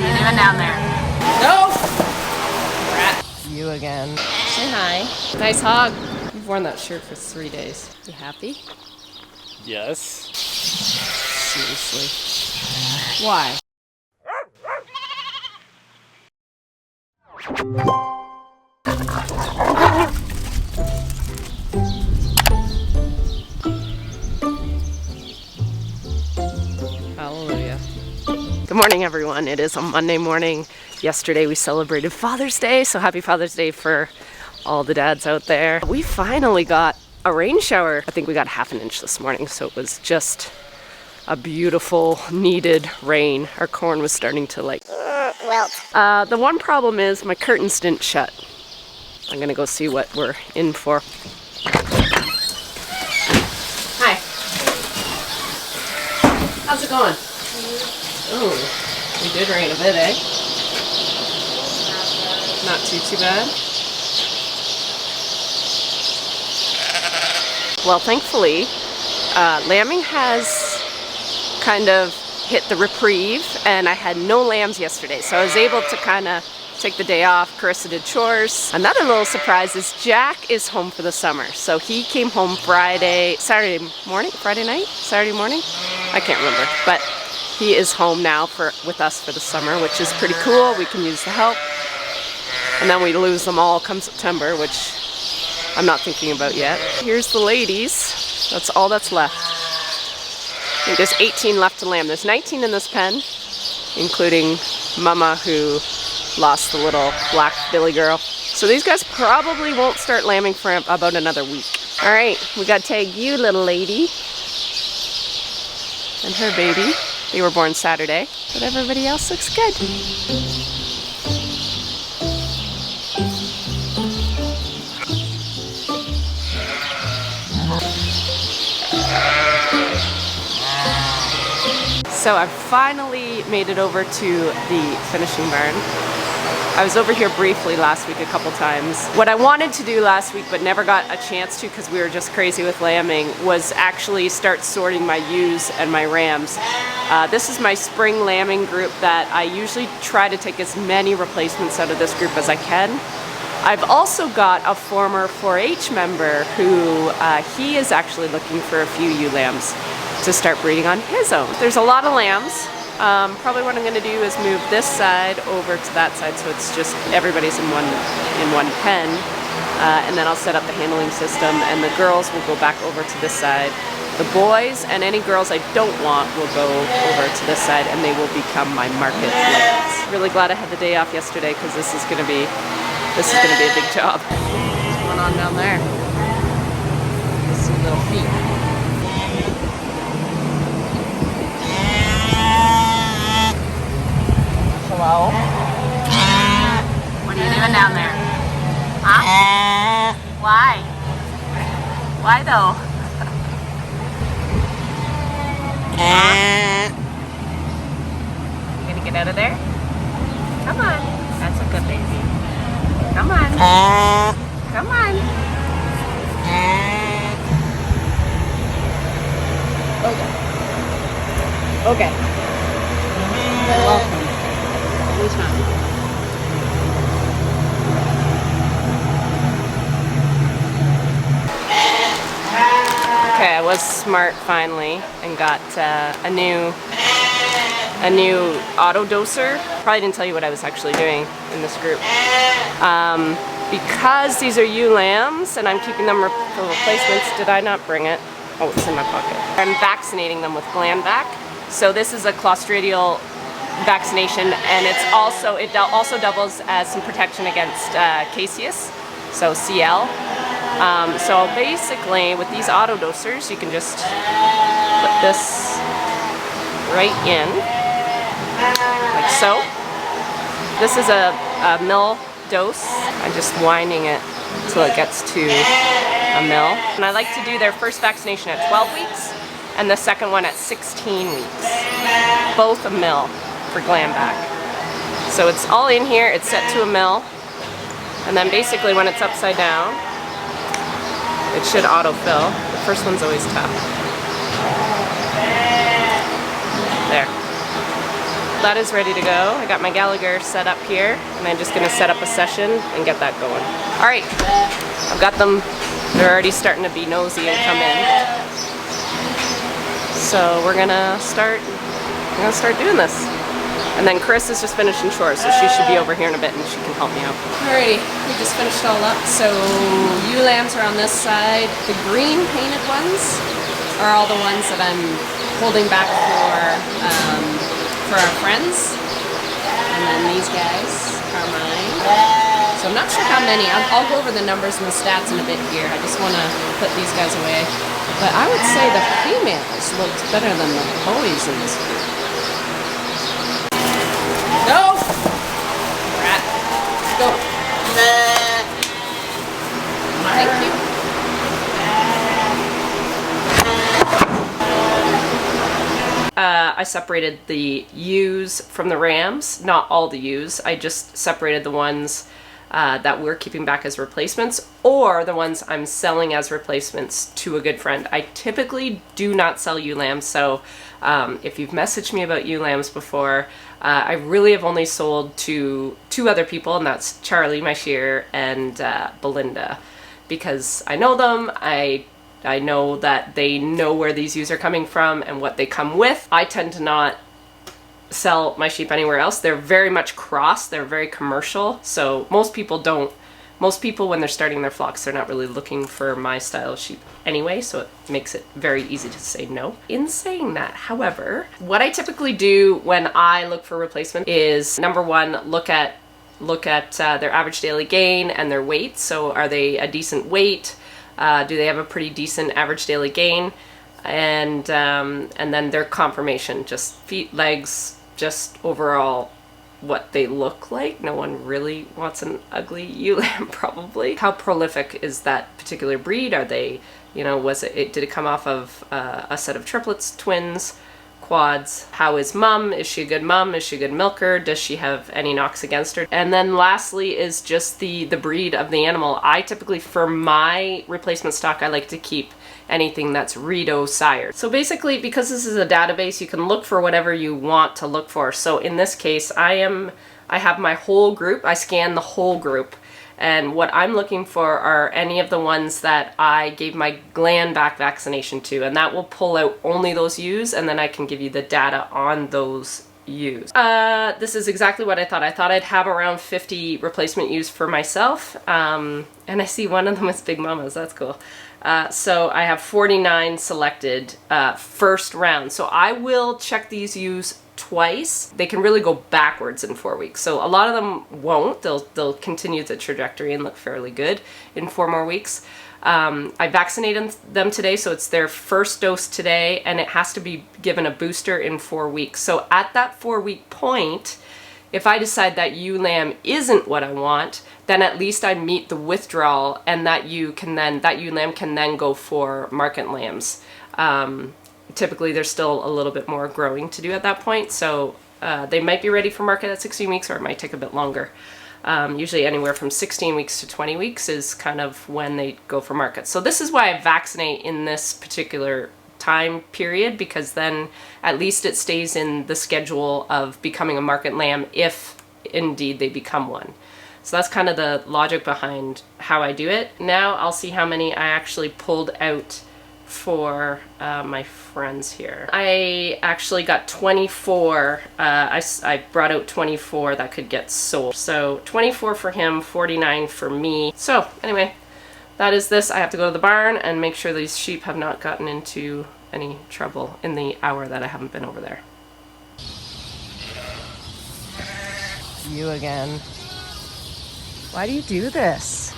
What are you doing down there? No! Brat. You again. Say hi. Nice hog. You've worn that shirt for 3 days. You happy? Yes. Seriously. Why? Hallelujah. Good morning, everyone. It is a Monday morning. Yesterday we celebrated Father's Day, so happy Father's Day for all the dads out there. We finally got a rain shower. I think we got ½ an inch this morning, so it was just a beautiful, needed rain. Our corn was starting to wilt. The one problem is my curtains didn't shut. I'm gonna go see what we're in for. Hi. How's it going? Oh, it did rain a bit, eh? Not too bad. Well, thankfully, lambing has kind of hit the reprieve, and I had no lambs yesterday, so I was able to kind of take the day off. Carissa did chores. Another little surprise is Jack is home for the summer. So he came home Saturday morning? Saturday morning? I can't remember, but he is home now with us for the summer, which is pretty cool. We can use the help. And then we lose them all come September, which I'm not thinking about yet. Here's the ladies. That's all that's left. I think there's 18 left to lamb. There's 19 in this pen, including Mama, who lost the little black billy girl. So these guys probably won't start lambing for about another week. All right, we got to tag you, little lady, and her baby. They were born Saturday, but everybody else looks good. So I finally made it over to the finishing barn. I was over here briefly last week a couple times. What I wanted to do last week but never got a chance to because we were just crazy with lambing was actually start sorting my ewes and my rams. This is my spring lambing group that I usually try to take as many replacements out of this group as I can. I've also got a former 4-H member who he is actually looking for a few ewe lambs to start breeding on his own. There's a lot of lambs. Probably what I'm going to do is move this side over to that side so it's just everybody's in one pen, and then I'll set up the handling system, and the girls will go back over to this side. The boys and any girls I don't want will go over to this side, and they will become my market lambs. Really glad I had the day off yesterday because this is going to be a big job. What's going on down there? Just some little feet. Hello? What are you doing down there? Huh? Why? Why though? You gonna get out of there? Come on. That's a good baby. Come on. Come on. Okay. You're welcome. Anytime. Okay, I was smart finally and got a new auto doser. Probably didn't tell you what I was actually doing in this group. Because these are ewe lambs and I'm keeping them for replacements, did I not bring it? Oh, it's in my pocket. I'm vaccinating them with Glandvac. So this is a clostridial vaccination, and it also doubles as some protection against caseus, so CL. So basically, with these auto dosers, you can just put this right in, like so. This is a mil dose. I'm just winding it till it gets to a mil. And I like to do their first vaccination at 12 weeks and the second one at 16 weeks. Both a mil for Glandvac. So it's all in here, it's set to a mil. And then basically when it's upside down, it should autofill. The first one's always tough. There. that is ready to go. I got my Gallagher set up here, and I'm just gonna set up a session and get that going. All right, I've got them. They're already starting to be nosy and come in. So we're gonna start doing this. And then Chris is just finishing chores, so she should be over here in a bit and she can help me out. Alrighty, we just finished all up. So ewe lambs are on this side. The green painted ones are all the ones that I'm holding back for our friends. And then these guys are mine. So I'm not sure how many. I'll go over the numbers and the stats in a bit here. I just want to put these guys away. But I would say the females looked better than the boys in this group. No! Brat. Go. Thank you. I separated the ewes from the rams. Not all the ewes. I just separated the ones that we're keeping back as replacements, or the ones I'm selling as replacements to a good friend. I typically do not sell ewe lambs, so if you've messaged me about ewe lambs before, I really have only sold to two other people, and that's Charlie, my shearer, and Belinda, because I know them. I know that they know where these ewes are coming from and what they come with. I tend to not sell my sheep anywhere else. They're very much cross. They're very commercial. So most people when they're starting their flocks, they're not really looking for my style of sheep anyway, so it makes it very easy to say no. In saying that, however, what I typically do when I look for replacement is, number one, look at their average daily gain and their weight. So are they a decent weight? Do they have a pretty decent average daily gain? And then their conformation, just feet, legs, just overall what they look like. No one really wants an ugly ewe lamb, probably. How prolific is that particular breed? Are they, did it come off of a set of triplets, twins, quads? How is mum? Is she a good mum? Is she a good milker? Does she have any knocks against her? And then lastly is just the breed of the animal. I typically, for my replacement stock, I like to keep anything that's Rideau sired. So basically, because this is a database, you can look for whatever you want to look for. So in this case, I have my whole group. I scan the whole group, and what I'm looking for are any of the ones that I gave my gland back vaccination to, and that will pull out only those ewes, and then I can give you the data on those ewes. This is exactly what I thought. I thought I'd have around 50 replacement ewes for myself, and I see one of them is Big Mamas. That's cool. So I have 49 selected first round. So I will check these ewes twice. They can really go backwards in 4 weeks. So a lot of them won't. They'll continue the trajectory and look fairly good in 4 more weeks. I vaccinated them today, so it's their first dose today, and it has to be given a booster in 4 weeks. So at that 4-week point, if I decide that ewe lamb isn't what I want, then at least I meet the withdrawal, and that ewe lamb can then go for market lambs. Typically, there's still a little bit more growing to do at that point, so they might be ready for market at 16 weeks, or it might take a bit longer. Usually anywhere from 16 weeks to 20 weeks is kind of when they go for market. So this is why I vaccinate in this particular time period, because then at least it stays in the schedule of becoming a market lamb if indeed they become one. So that's kind of the logic behind how I do it. Now I'll see how many I actually pulled out for my friends here. I actually got 24. I brought out 24 that could get sold. So 24 for him, 49 for me. So anyway, that is this. I have to go to the barn and make sure these sheep have not gotten into any trouble in the hour that I haven't been over there. You again. Why do you do this?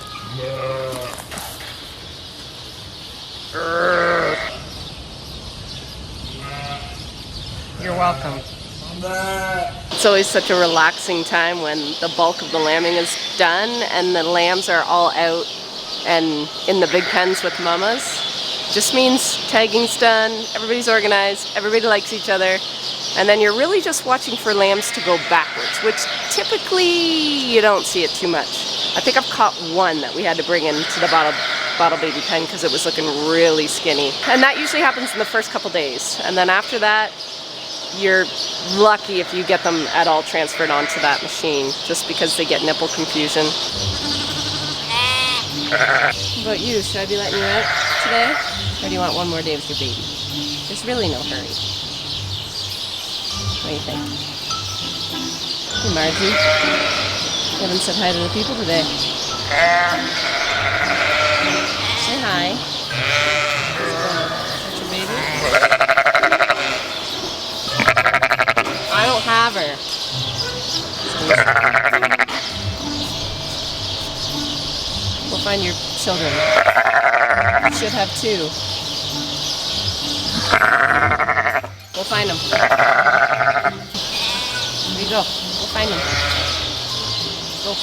You're welcome. It's always such a relaxing time when the bulk of the lambing is done and the lambs are all out and in the big pens with mamas. Just means tagging's done, everybody's organized, everybody likes each other, and then you're really just watching for lambs to go backwards, which typically you don't see it too much. I think I've caught one that we had to bring into the bottle baby pen because it was looking really skinny. And that usually happens in the first couple days. And then after that, you're lucky if you get them at all transferred onto that machine, just because they get nipple confusion. What about you? Should I be letting you out today? Or do you want one more day with your baby? There's really no hurry. What do you think? Hey, Margie. You haven't said hi to the people today. Say hi. Is that your baby? I don't have her. We'll find your children. You should have two. We'll find them. There you go. We'll find them. Go.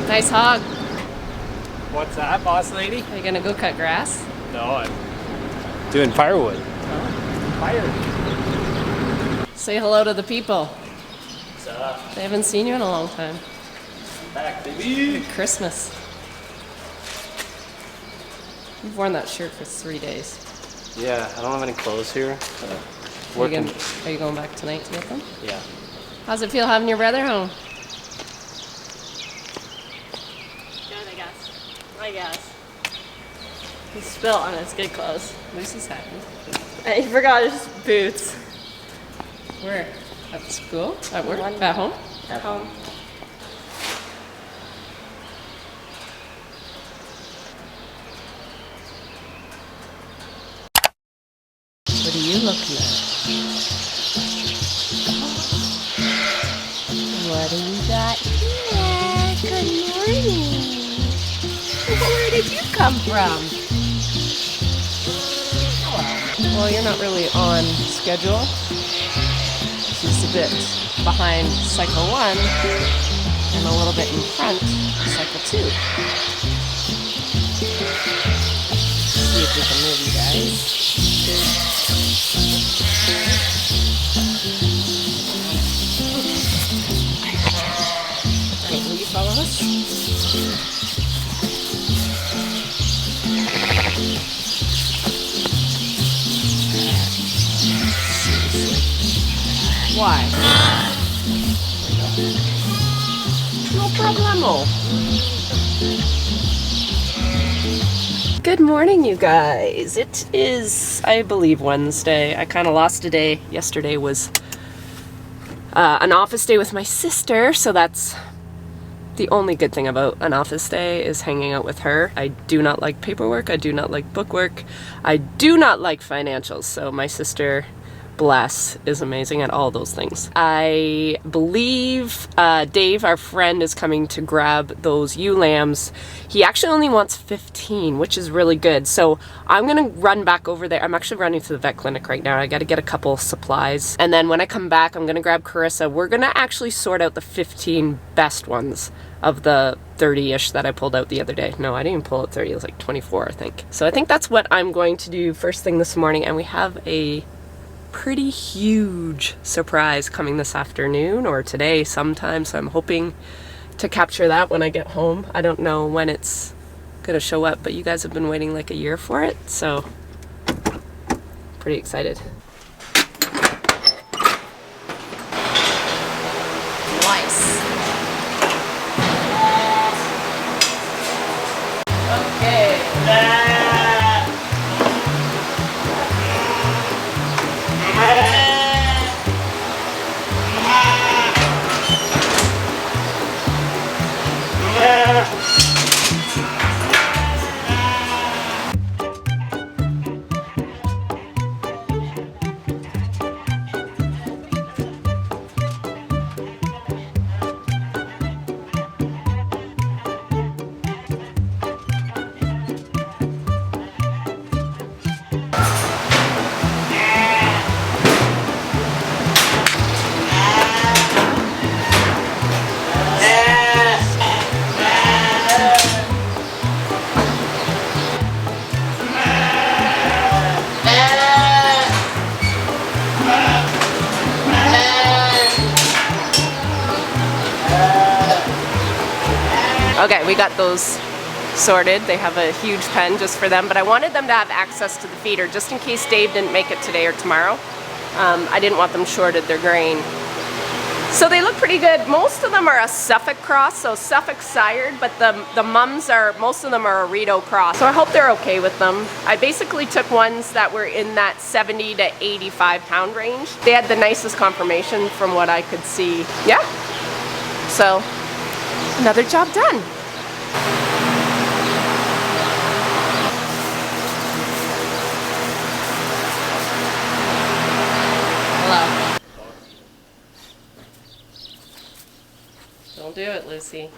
Nice hog. What's that, boss lady? Are you gonna go cut grass? No, I'm doing firewood. Fire. Say hello to the people. What's up? They haven't seen you in a long time. Back, baby. Christmas. You've worn that shirt for 3 days. Yeah, I don't have any clothes here. Are you going back tonight to get them? Yeah. How's it feel having your brother home? Good, I guess. He spilled on his good clothes. Lucy's happy. And he forgot his boots Where? At school? At work? One. At home? at home. What are you looking at? What do you got here? Good morning. Where did you come from? Well, you're not really on schedule. She's a bit behind cycle 1 and a little bit in front of cycle 2. See if we can move you guys. Alright, will you follow us? Why? No problemo. Good morning, you guys. It is, I believe, Wednesday. I kind of lost a day. Yesterday was an office day with my sister, so that's the only good thing about an office day is hanging out with her. I do not like paperwork. I do not like bookwork. I do not like financials. So my sister, bless, is amazing at all those things. I believe Dave, our friend, is coming to grab those ewe lambs. He actually only wants 15, which is really good. So I'm gonna run back over there. I'm actually running to the vet clinic right now. I gotta get a couple supplies. And then when I come back, I'm gonna grab Carissa. We're gonna actually sort out the 15 best ones of the 30-ish that I pulled out the other day. No, I didn't even pull out 30, it was like 24, I think. So I think that's what I'm going to do first thing this morning, and we have a pretty huge surprise coming this afternoon or today sometime, so I'm hoping to capture that when I get home. I don't know when it's gonna show up, but you guys have been waiting like a year for it, so pretty excited. Nice. Okay. Okay, we got those sorted. They have a huge pen just for them, but I wanted them to have access to the feeder just in case Dave didn't make it today or tomorrow. I didn't want them shorted their grain. So they look pretty good. Most of them are a Suffolk cross, so Suffolk sired, but the mums are, most of them are a Rito cross. So I hope they're okay with them. I basically took ones that were in that 70 to 85 pound range. They had the nicest conformation from what I could see. Yeah, so another job done. Hello. Don't do it, Lucy.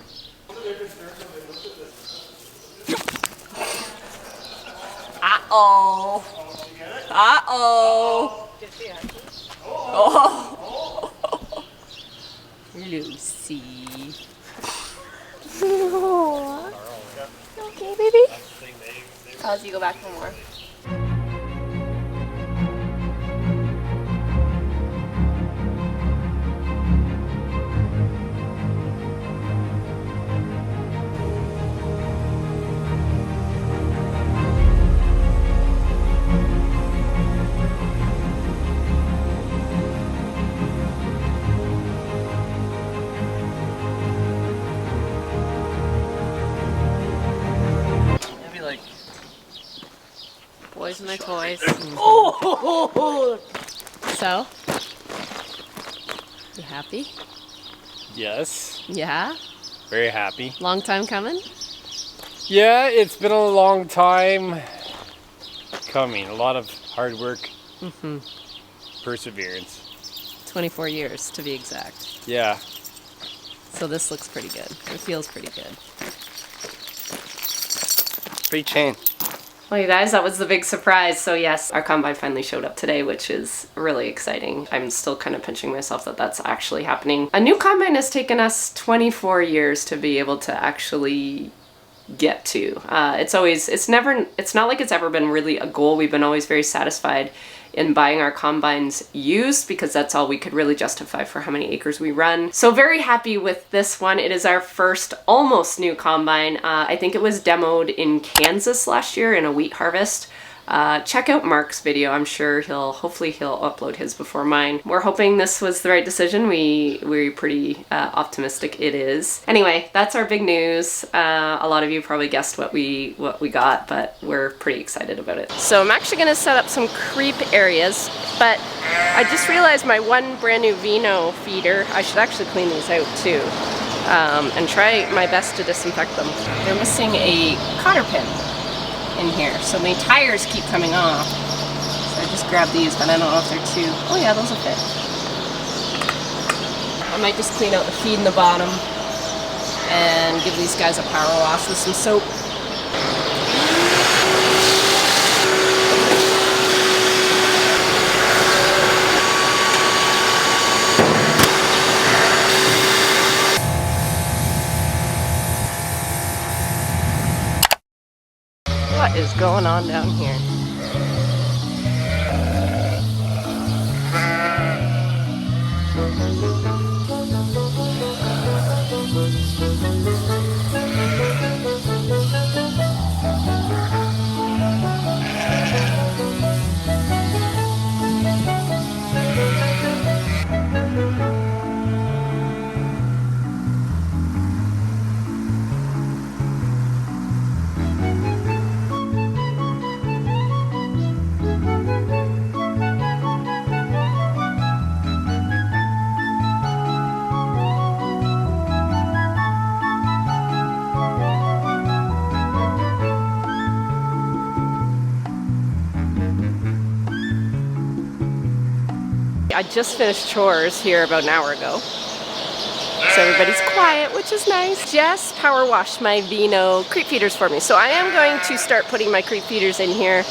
Uh-oh. Uh-oh. Oh. Lucy. Okay, baby? How's you go back for more? Boys and their toys. Oh! So? You happy? Yes. Yeah? Very happy. Long time coming? Yeah, it's been a long time coming. A lot of hard work. Mm-hmm. Perseverance. 24 years to be exact. Yeah. So this looks pretty good. It feels pretty good. Free chain. Well, you guys, that was the big surprise. So yes, our combine finally showed up today, which is really exciting. I'm still kind of pinching myself that that's actually happening. A new combine has taken us 24 years to be able to actually get to. It's not like it's ever been really a goal. We've been always very satisfied in buying our combines used because that's all we could really justify for how many acres we run. So very happy with this one. It is our first almost new combine. I think it was demoed in Kansas last year in a wheat harvest. Check out Mark's video. I'm sure hopefully he'll upload his before mine. We're hoping this was the right decision. We're pretty optimistic it is. Anyway, that's our big news. A lot of you probably guessed what we got, but we're pretty excited about it. So I'm actually gonna set up some creep areas, but I just realized my one brand new Vino feeder, I should actually clean these out too, and try my best to disinfect them. They're missing a cotter pin in here, so my tires keep coming off. So I just grabbed these, but I don't know if they're too... Oh yeah, those will fit. I might just clean out the feed in the bottom and give these guys a power wash with some soap. What is going on down here? I just finished chores here about an hour ago. So everybody's quiet, which is nice. Jess power washed my Vino creep feeders for me. So I am going to start putting my creep feeders in here.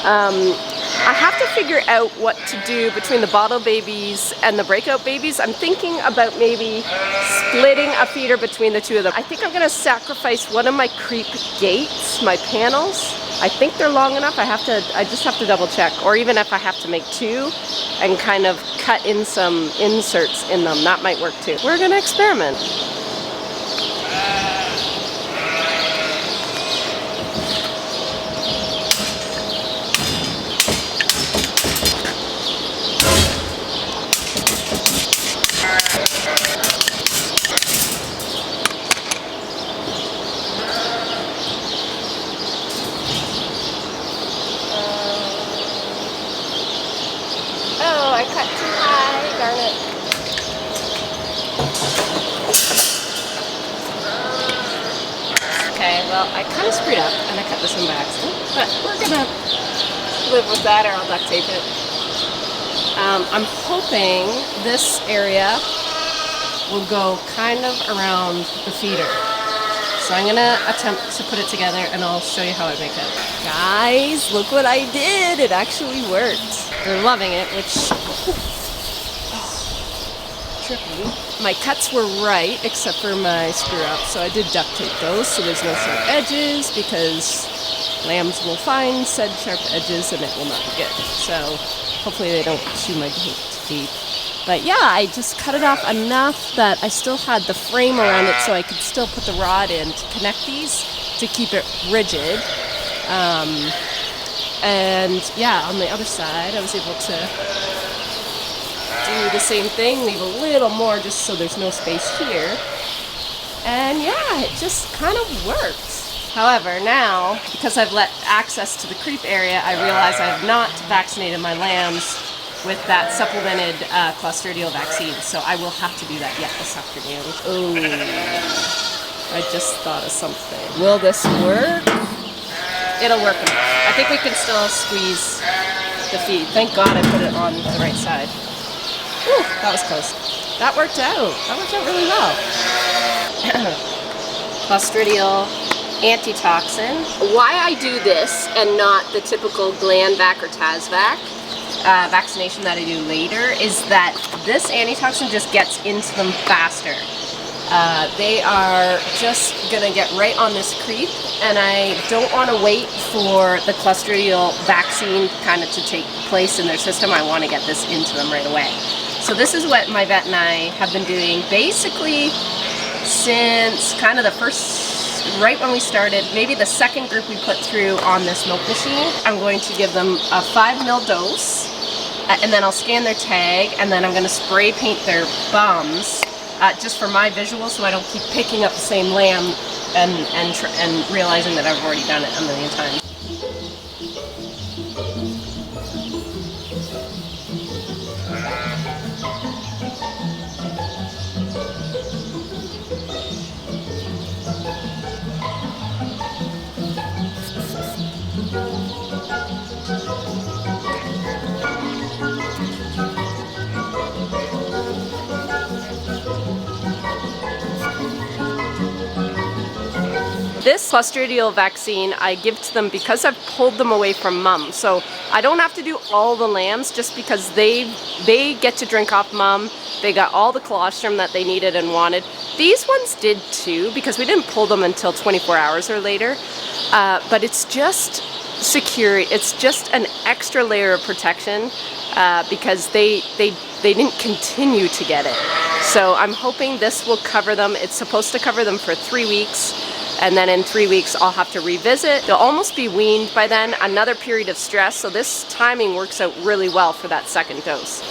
I have to figure out what to do between the bottle babies and the breakout babies. I'm thinking about maybe splitting a feeder between the two of them. I think I'm gonna sacrifice one of my creep gates, my panels. I think they're long enough. I just have to double check. Or even if I have to make two and kind of cut in some inserts in them, that might work too. We're gonna experiment. Well, I kind of screwed up and I cut this one by accident, but we're gonna live with that, or I'll duct tape it. I'm hoping this area will go kind of around the feeder. So I'm gonna attempt to put it together and I'll show you how I make it. Guys, look what I did! It actually worked. They're loving it, which... tricky. My cuts were right, except for my screw up, so I did duct tape those so there's no sharp edges, because lambs will find said sharp edges and it will not be good. So hopefully they don't chew my tape. But yeah, I just cut it off enough that I still had the frame around it so I could still put the rod in to connect these to keep it rigid. And yeah, on the other side I was able to do the same thing, leave a little more just so there's no space here. And yeah, it just kind of worked. However, now, because I've let access to the creep area, I realize I have not vaccinated my lambs with that supplemented Clostridial vaccine, so I will have to do that yet this afternoon. Oh, I just thought of something. Will this work? It'll work enough. I think we can still squeeze the feed. Thank God I put it on the right side. Whew, that was close. That worked out. That worked out really well. Clostridial antitoxin. Why I do this and not the typical GlandVac or TazVac vaccination that I do later is that this antitoxin just gets into them faster. They are just gonna get right on this creep, and I don't want to wait for the Clostridial vaccine kind of to take place in their system. I want to get this into them right away. So this is what my vet and I have been doing basically since kind of the first, right when we started, maybe the second group we put through on this milk machine. I'm going to give them a 5 ml dose, and then I'll scan their tag, and then I'm going to spray paint their bums just for my visual, so I don't keep picking up the same lamb and realizing that I've already done it a million times. This Clostridial vaccine I give to them because I've pulled them away from mum. So I don't have to do all the lambs just because they get to drink off mum. They got all the colostrum that they needed and wanted. These ones did too, because we didn't pull them until 24 hours or later. But it's just secure. It's just an extra layer of protection because they didn't continue to get it. So I'm hoping this will cover them. It's supposed to cover them for 3 weeks. And then in 3 weeks I'll have to revisit. They'll almost be weaned by then, another period of stress, so this timing works out really well for that second dose.